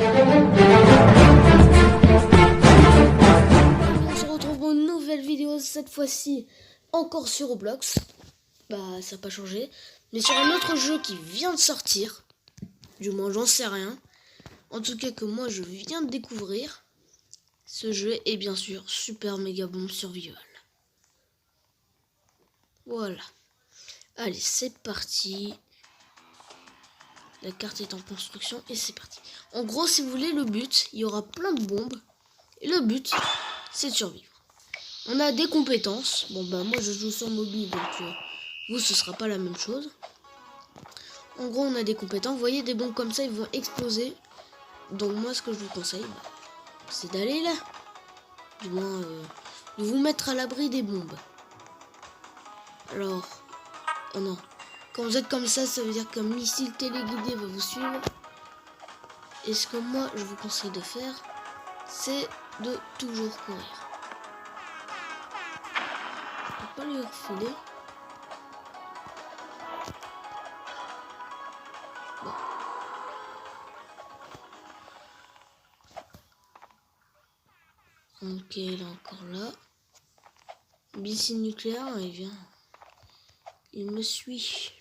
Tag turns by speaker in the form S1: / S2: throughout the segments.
S1: On se retrouve pour une nouvelle vidéo, cette fois-ci encore sur Roblox. Bah ça n'a pas changé, mais sur un autre jeu qui vient de sortir. Du moins j'en sais rien. En tout cas que moi je viens de découvrir. Ce jeu est bien sûr Super Mega Bomb Survival. Voilà. Allez, c'est parti. La carte est en construction et c'est parti. En gros, si vous voulez, le but, il y aura plein de bombes. Et le but, c'est de survivre. On a des compétences. Bon, bah moi, je joue sur mobile, donc vous, ce sera pas la même chose. En gros, on a des compétences. Vous voyez, des bombes comme ça, ils vont exploser. Donc moi, ce que je vous conseille, c'est d'aller là. Du moins, de vous mettre à l'abri des bombes. Alors, oh non. Quand vous êtes comme ça veut dire qu'un missile téléguidé va vous suivre. Et ce que moi, je vous conseille de faire, c'est de toujours courir. On peut pas lui refiler. Bon. Ok, il est encore là. Missile nucléaire, il vient. Il me suit.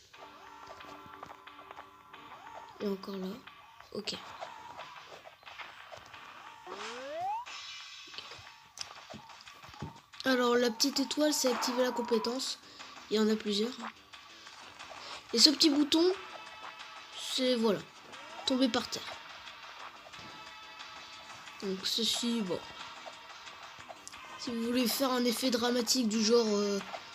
S1: Il est encore là. Ok. Alors, la petite étoile, c'est activer la compétence. Il y en a plusieurs. Et ce petit bouton, c'est, voilà, tomber par terre. Donc, ceci, bon. Si vous voulez faire un effet dramatique du genre,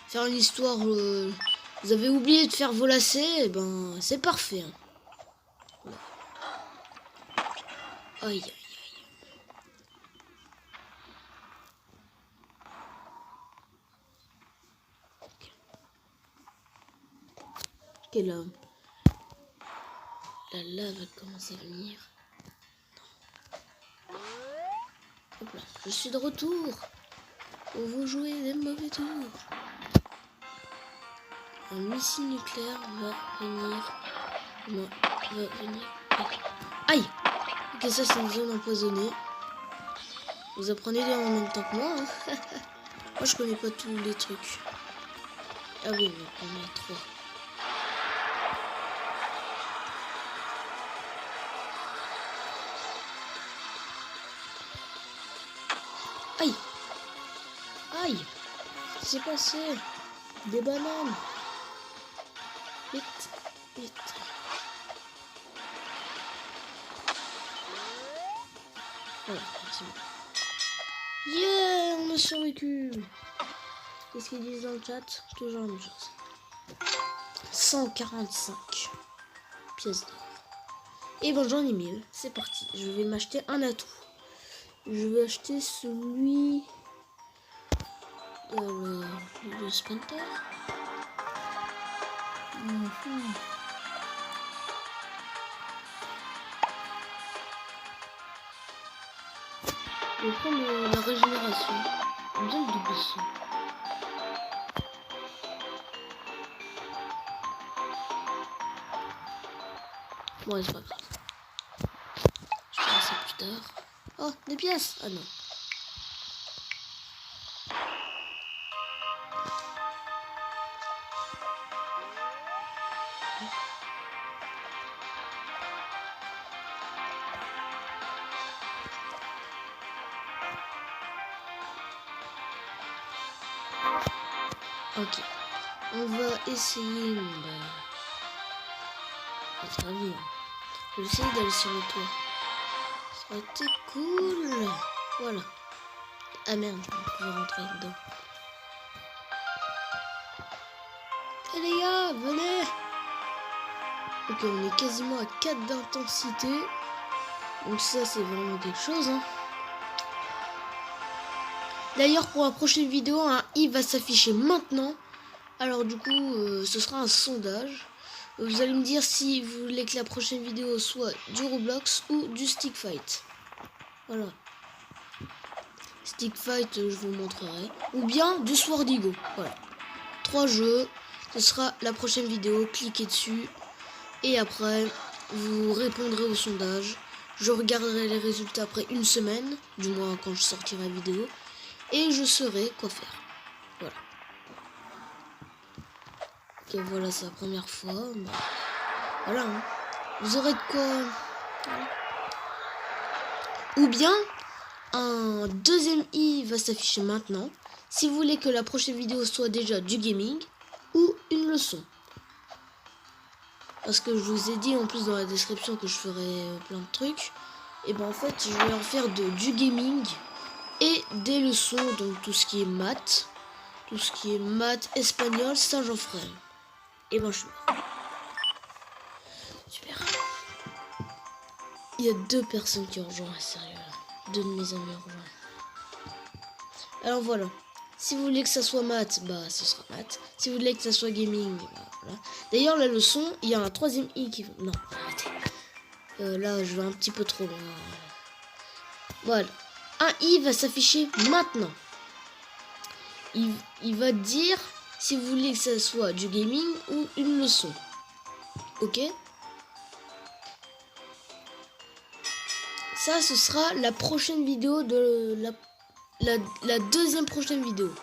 S1: faire une histoire, vous avez oublié de faire vos lacets, et ben, c'est parfait. Hein. Voilà. Aïe, aïe. Ok, là, la lave commence à venir. Non. Hop là, je suis de retour pour vous jouer des mauvais tours. Un missile nucléaire va venir. Non, va venir. Aïe! Ok, ça c'est une zone empoisonnée. Vous apprenez en même temps que moi. Hein. Moi je connais pas tous les trucs. Ah oui, mais on est trois. Aïe! Aïe! Qu'est-ce qui s'est passé? Des bananes! Vite! Vite! Voilà, c'est bon. Yeah! On a survécu! Qu'est-ce qu'ils disent dans le chat? Toujours la même chose. 145 pièces d'or. Et bon, j'en ai 1000. C'est parti. Je vais m'acheter un atout. Je vais acheter celui... le Sprinter. Je vais prendre la régénération. J'aime bien le double saut. Bon, c'est pas grave. Je ferai ça plus tard. Oh, des pièces! Ah non. Ok. On va essayer... Votre avis. Je vais essayer d'aller sur le toit. Ça aurait été cool. Voilà. Ah merde, je vais rentrer dedans. Eh les gars, venez. Ok, on est quasiment à 4 d'intensité. Donc ça, c'est vraiment quelque chose. Hein. D'ailleurs, pour la prochaine vidéo, un i va s'afficher maintenant. Alors du coup, ce sera un sondage. Vous allez me dire si vous voulez que la prochaine vidéo soit du Roblox ou du Stick Fight. Voilà. Stick Fight, je vous montrerai. Ou bien du Swordigo. Voilà. 3 jeux. Ce sera la prochaine vidéo. Cliquez dessus. Et après, vous répondrez au sondage. Je regarderai les résultats après une semaine, du moins quand je sortirai la vidéo, et je saurai quoi faire. Voilà. Ok, voilà, c'est la première fois. Bah, voilà, hein. Vous aurez de quoi. Voilà. Ou bien, un deuxième i va s'afficher maintenant, si vous voulez que la prochaine vidéo soit déjà du gaming ou une leçon. Parce que je vous ai dit en plus dans la description que je ferai plein de trucs. Et ben en fait, je vais en faire du gaming et des leçons, donc tout ce qui est maths. Tout ce qui est maths, espagnol, ça j'en ferai. Et ben je suis mort. Super. Il y a 2 personnes qui ont rejoint, sérieux. 2 de mes amis ont rejoint. Alors voilà. Si vous voulez que ça soit maths, bah ce sera maths. Si vous voulez que ça soit gaming, bah voilà. D'ailleurs la leçon, il y a un 3e i qui... Non, arrêtez. Là je vais un petit peu trop loin. Voilà. Un i va s'afficher maintenant. Il va dire si vous voulez que ça soit du gaming ou une leçon. Ok? Ça, ce sera la prochaine vidéo de la deuxième prochaine vidéo.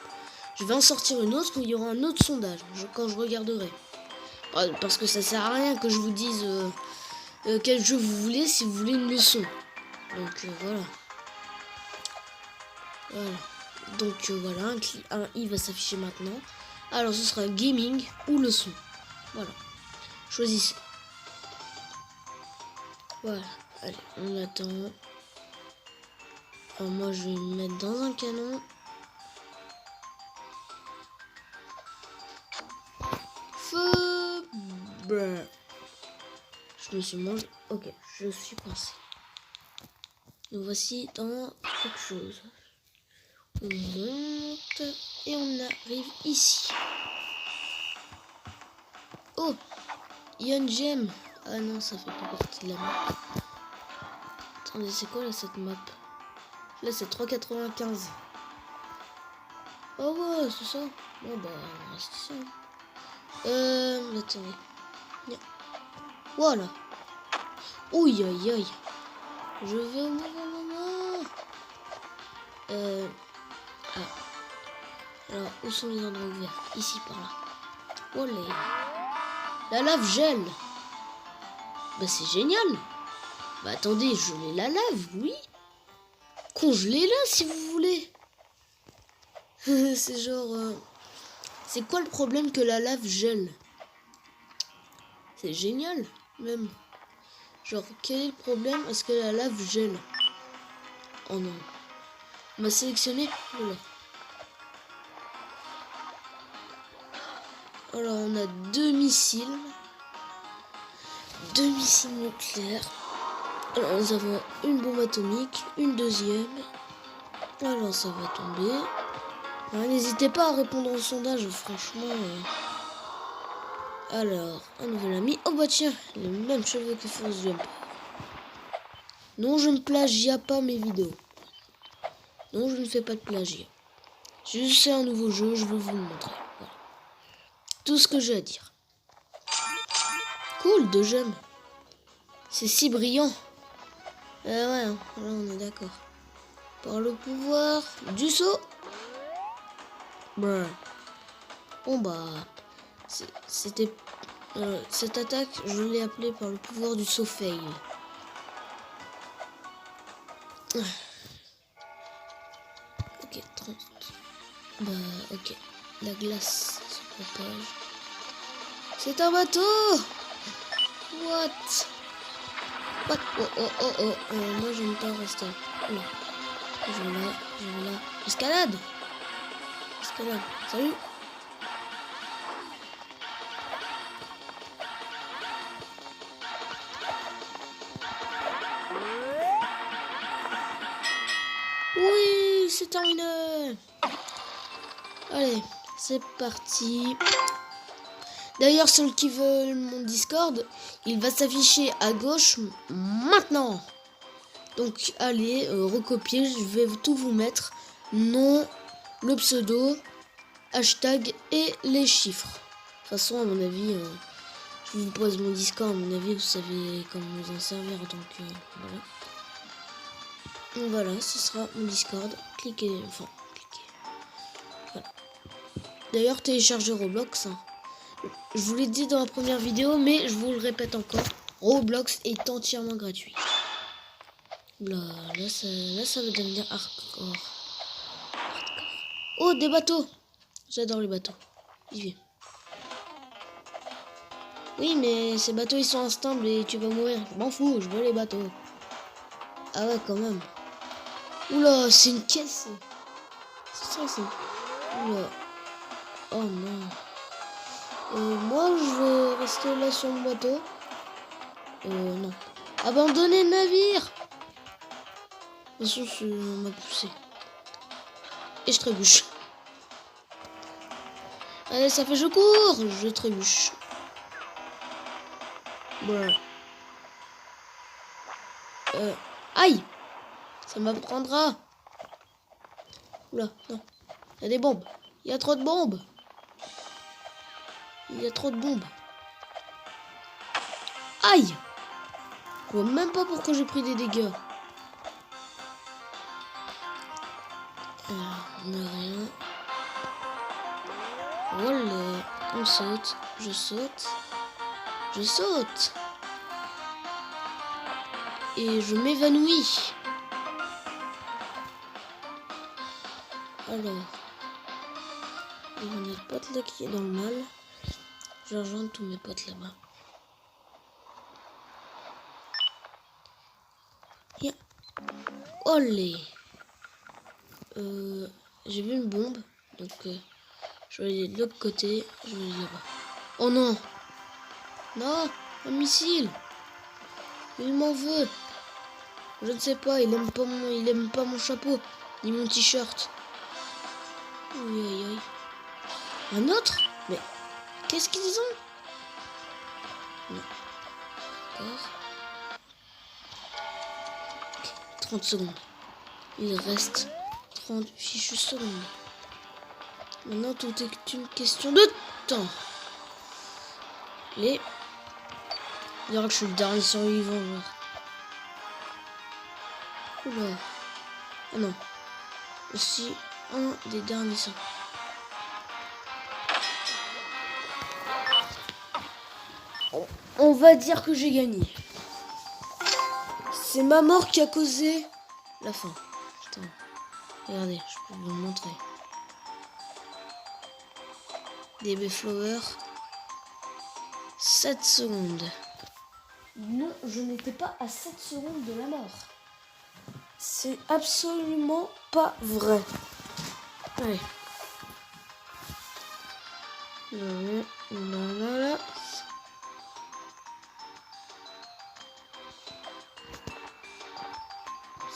S1: Je vais en sortir une autre où il y aura un autre sondage quand je regarderai. Parce que ça sert à rien que je vous dise quel jeu vous voulez si vous voulez une leçon. Donc voilà. Voilà. Donc voilà, un i va s'afficher maintenant. Alors ce sera gaming ou leçon. Voilà. Choisissez. Voilà. Allez, on attend. Alors moi je vais me mettre dans un canon. Feu. Brr. Je me suis mangé. Ok, je suis coincé. Nous voici dans quelque chose. On monte et on arrive ici. Oh, il y a une gemme. Ah non, ça fait pas partie de la map. Attendez, c'est quoi là cette map? Là c'est 3,95. Oh ouais, c'est ça. Bon bah, on reste ici. Attendez. Voilà. Ouïe aïe aïe. Je vais au moment. Ah. Alors, où sont les endroits ouverts? Ici, par là. Olé. La lave gèle. Bah c'est génial. Bah attendez, je l'ai la lave, oui. Congelez-la si vous voulez. C'est genre... C'est quoi le problème que la lave gèle? C'est génial, même. Genre, quel est le problème à ce que la lave gèle? Oh non. On m'a sélectionné. Voilà. Alors, on a 2 missiles. 2 missiles nucléaires. Alors, nous avons une bombe atomique, une deuxième. Alors, ça va tomber. N'hésitez pas à répondre au sondage, franchement. Alors, un nouvel ami. Oh bah tiens, les mêmes cheveux que Force Jump. Non, je ne plagie pas mes vidéos. Non, je ne fais pas de plagiat. C'est un nouveau jeu, je veux vous le montrer. Voilà. Tout ce que j'ai à dire. Cool, 2 gemmes. C'est si brillant. Ouais, là on est d'accord. Par le pouvoir du saut. Brr. Bon bah, c'était cette attaque, je l'ai appelée par le pouvoir du saut fail. Ok, 30. Bah, ok. La glace se propage. C'est un bateau. What? Oh. Moi, j'aime pas rester. Non. Je vais là. Escalade. Salut. Oui, c'est terminé. Allez, c'est parti. D'ailleurs, ceux qui veulent mon Discord, il va s'afficher à gauche maintenant. Donc, allez, recopier, je vais tout vous mettre. Nom, le pseudo, hashtag et les chiffres. De toute façon, à mon avis, Je vous pose mon Discord, à mon avis, vous savez comment vous en servir, donc voilà. Donc voilà, ce sera mon Discord. Cliquez. Voilà. D'ailleurs, téléchargez Roblox. Hein. Je vous l'ai dit dans la première vidéo, mais je vous le répète encore. Roblox est entièrement gratuit. Là, ça va devenir hardcore. Oh, des bateaux. J'adore les bateaux. J'y vais. Oui, mais ces bateaux, ils sont instables et tu vas mourir. Je m'en fous, je veux les bateaux. Ah ouais, quand même. Oula, c'est une caisse. C'est ça, c'est... Oula. Oh non. Moi, je vais rester là sur le bateau. Non. Abandonnez le navire. De toute façon, on m'a poussé. Et je trébuche. Allez, ça fait je cours. Je trébuche. Voilà. Aïe. Ça m'apprendra. Oula, non. Il y a des bombes. Il y a trop de bombes. Il y a trop de bombes. Aïe. Je vois même pas pourquoi j'ai pris des dégâts. On n'a rien. Voilà. On saute. Je saute. Je saute. Et je m'évanouis. Alors. Il y a notre pote là qui est dans le mal. Je vais rejoindre tous mes potes là-bas. Yeah. Olé. J'ai vu une bombe. Donc je vais aller de l'autre côté. Je vais aller là-bas. Oh non. Non. Un missile. Il m'en veut. Je ne sais pas. Il aime pas mon chapeau. Ni mon t-shirt. Aïe aïe aïe. Un autre? Mais qu'est-ce qu'ils ont? Non. D'accord. 30 secondes. Il reste 30 fichues secondes. Maintenant, tout est une question de temps. Et... il dirait que je suis le dernier survivant. Genre. Oula. Ah non. Je suis un des derniers survivants. On va dire que j'ai gagné. C'est ma mort qui a causé la fin. Putain. Regardez, je peux vous le montrer. DB Flower. 7 secondes. Non, je n'étais pas à 7 secondes de la mort. C'est absolument pas vrai. Allez. Là.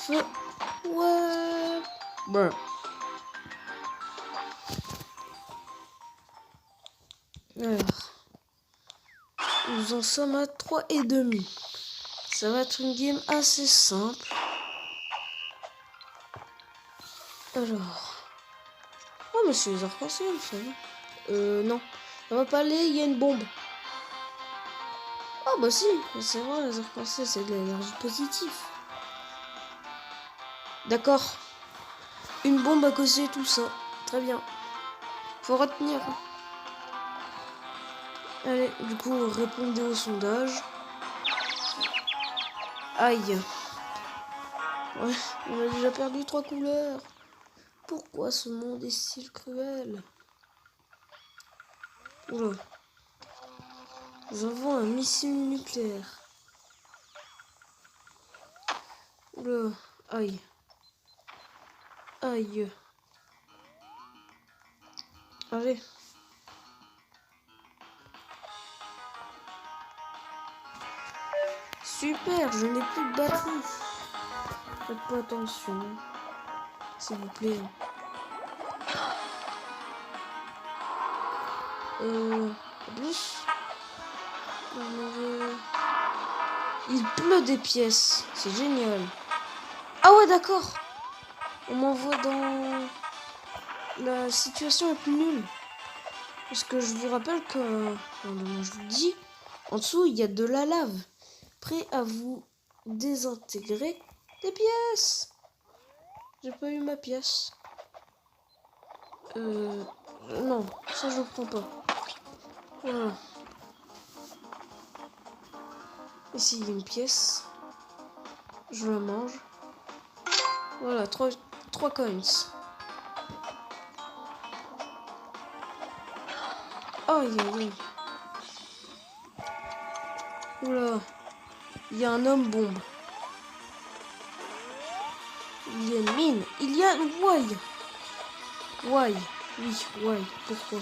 S1: Feu. Ouais. Bon. Alors. Nous en sommes à 3,5. Ça va être une game assez simple. Alors. Oh, mais c'est les arcs-en-ciel, ça va. Non. Ça va pas aller, il y a une bombe. Oh, bah si. C'est vrai, les arcs-en-ciel, c'est de l'énergie positive. D'accord. Une bombe à causer tout ça. Très bien. Faut retenir. Allez, du coup, répondez au sondage. Aïe. Ouais, on a déjà perdu 3 couleurs. Pourquoi ce monde est si cruel? Oula. Nous avons un missile nucléaire. Oula. Aïe. Aïe. Allez. Super, je n'ai plus de batterie. Faites pas attention. S'il vous plaît. Plus. Il pleut des pièces. C'est génial. Ah ouais, d'accord. On m'envoie dans... la situation est plus nulle. Parce que je vous rappelle que... je vous le dis. En dessous, il y a de la lave. Prêt à vous désintégrer des pièces. J'ai pas eu ma pièce. Non, ça je le prends pas. Voilà. Ici, il y a une pièce. Je la mange. Voilà, 3 coins. Aïe, aïe, aïe. Oula. Il y a un homme bombe. Il y a une mine. Il y a... Why? Why? Oui, why? Pourquoi?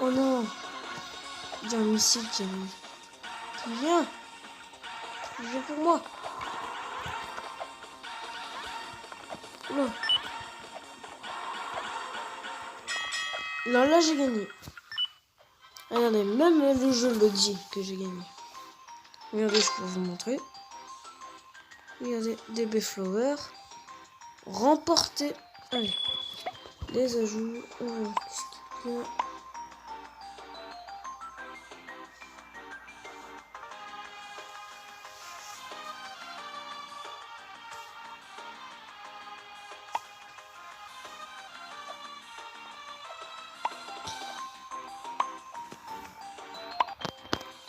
S1: Oh non. Il y a un missile qui arrive. Qui vient? Il vient pour moi. Oula. Là, j'ai gagné. Regardez, même le jeu le dit que j'ai gagné. Regardez, je peux vous montrer. Regardez, DB Flower. Remporté. Allez. Les ajouts. Qu'est-ce qu'il y a?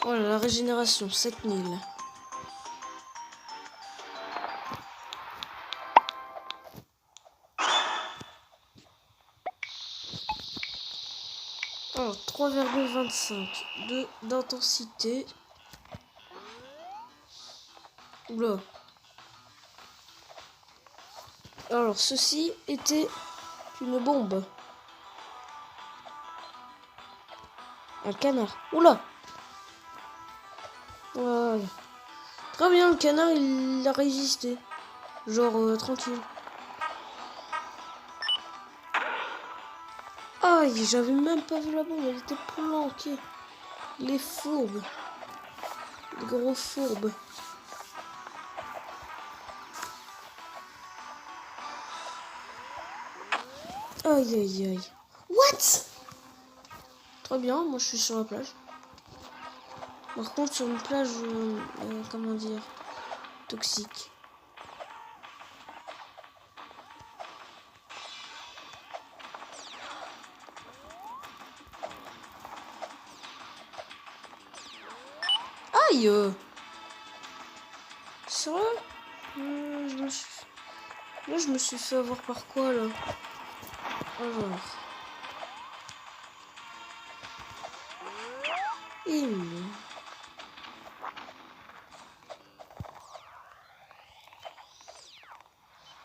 S1: Voilà, la régénération, 7000. Alors, 3,25 d'intensité. Oula. Alors, ceci était une bombe. Un canard. Oula. Voilà. Très bien, le canard, il a résisté. Genre, tranquille. Aïe, j'avais même pas vu la bombe, elle était planquée. Les fourbes. Les gros fourbes. Aïe, aïe, aïe. What? Très bien, moi je suis sur la plage. Par contre, sur une plage, comment dire, toxique. Aïe! Sérieux? Là, je me suis fait avoir par quoi, là? Alors...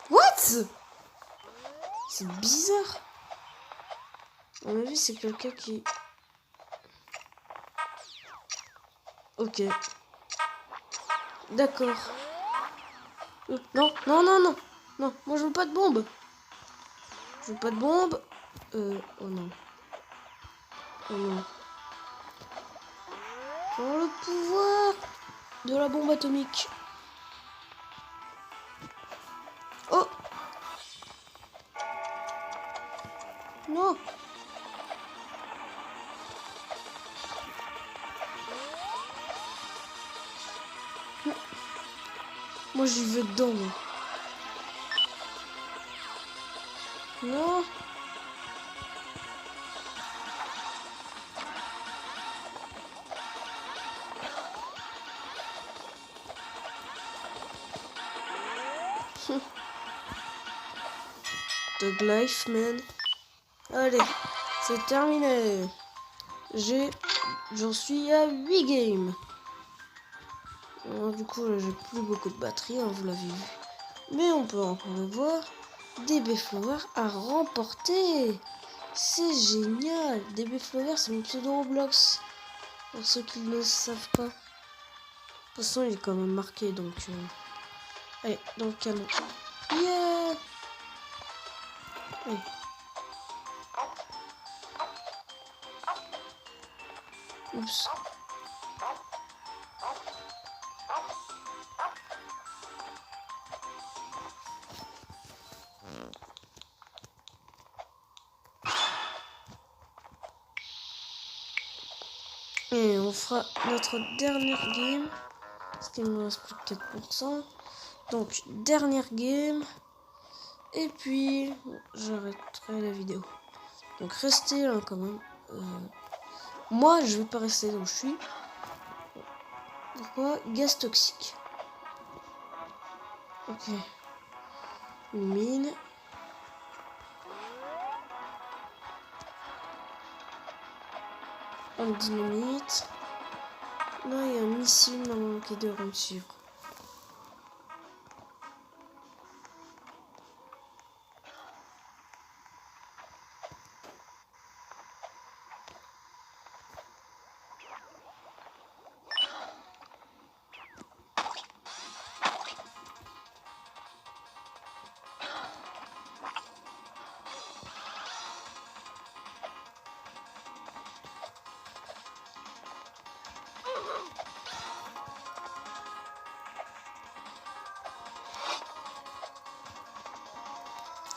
S1: What? C'est bizarre. À mon avis, c'est quelqu'un qui... Ok. D'accord. Non, non, non, non. Non, moi je veux pas de bombe. Je veux pas de bombe. Oh non. Oh non. Oh, le pouvoir de la bombe atomique. Oh. Non. Moi j'y vais dedans, moi. Non. Dog life, man. Allez, c'est terminé. J'en suis à 8 games. Alors, du coup, là, j'ai plus beaucoup de batterie, hein, vous l'avez vu. Mais on peut encore le voir. DB Flower a remporté. C'est génial. DB Flower, c'est mon pseudo Roblox. Pour ceux qui ne le savent pas. De toute façon, il est quand même marqué, donc... Allez, dans le canon. Yeah. Allez. Oups. Et on fera notre dernière game. Parce qu'il me reste plus que 4%. Donc, dernière game. Et puis, j'arrêterai la vidéo. Donc, restez là quand même. Moi, je vais pas rester là où je suis. Pourquoi? Gaz toxique. Ok. Une mine. Un dynamite. Là, il y a un missile normalement qui devrait me suivre.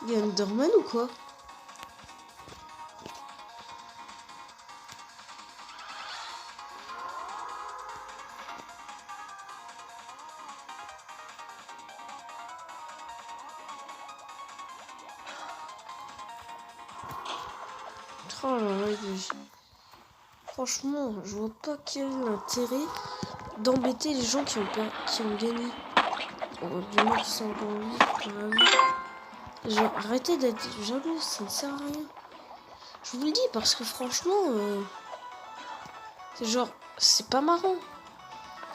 S1: Il y a Enderman ou quoi? Oh là là, franchement, je vois pas quel est l'intérêt d'embêter les gens qui ont gagné. Bon, du moins qui sont encore en vie. Genre, arrêtez d'être jaloux, ça ne sert à rien. Je vous le dis parce que franchement, c'est genre, c'est pas marrant.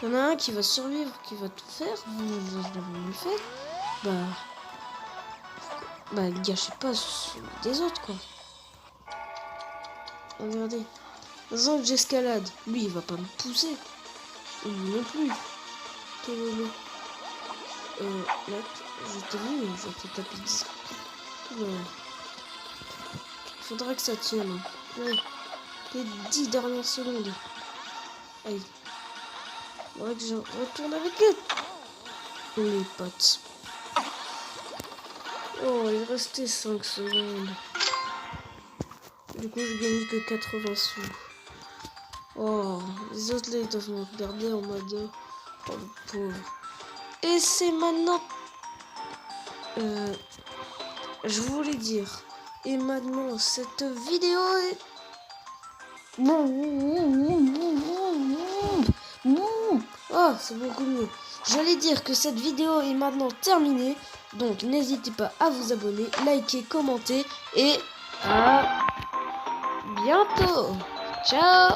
S1: Il y en a un qui va survivre, qui va tout faire, vous l'avez le fait, bah, gâchez pas celui des autres, quoi. Regardez. Dans que j'escalade, lui, il va pas me pousser. Et lui non plus. Là, je t'ai vu, je t'ai tapé 10. Faudra que ça tienne. Ouais. Les 10 dernières secondes. Aïe. Faudrait que je retourne avec les potes. Oh, il restait 5 secondes. Du coup, je gagne que 80 sous. Oh, les autres là, ils doivent me regarder en mode... Oh, le pauvre. Et c'est maintenant... je voulais dire... Et maintenant, cette vidéo est... Oh, c'est beaucoup mieux. J'allais dire que cette vidéo est maintenant terminée. Donc, n'hésitez pas à vous abonner, liker, commenter. Et à bientôt. Ciao.